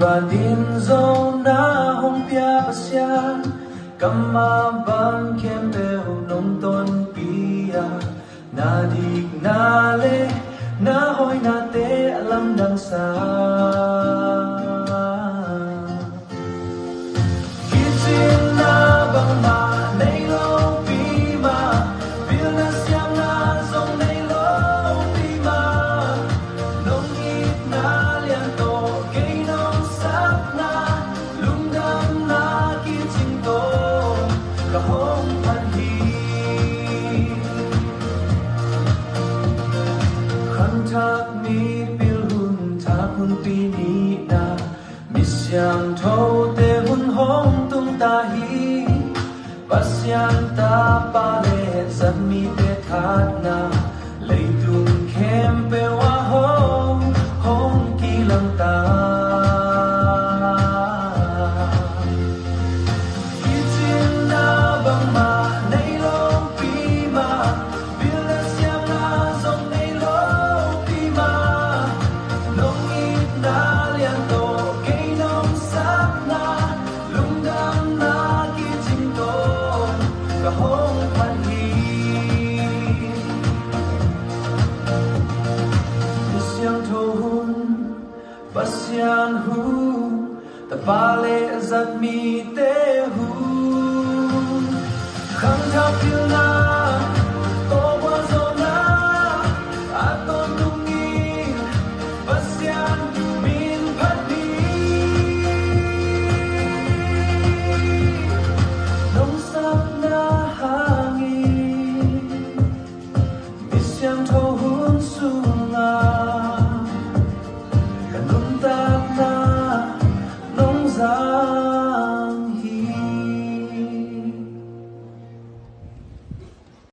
Bandin zona hong pia pasyan Kamaban kempe nong ton pia Nadig nale na hoy nate alam dang sa Kitin na bang ma nay lo pima Bil na siyang na zong nay lo pima Nong it na lian to kay nong sap na Lungdam na kitin to kahong panhi Kantak mi pilhun takun pini na Misyang thâu te hun hong tung tahi Pasyan ta pare zat mi te khat na Lay tung kem pe wa hong hong kilang ta Kitin na bang ma nay long pima Bil na siyang na zong nay long pima Nong it na lian to kay nong sap na Lungdam na kiting to kahong panhi Misyang tohun pasyan hu Tapale zat mi te hu Khang thap pil na to wa zona Aton tungin pasyan min phati Nong sap na hangin Misyang tohun sunga Kanun tak na nong za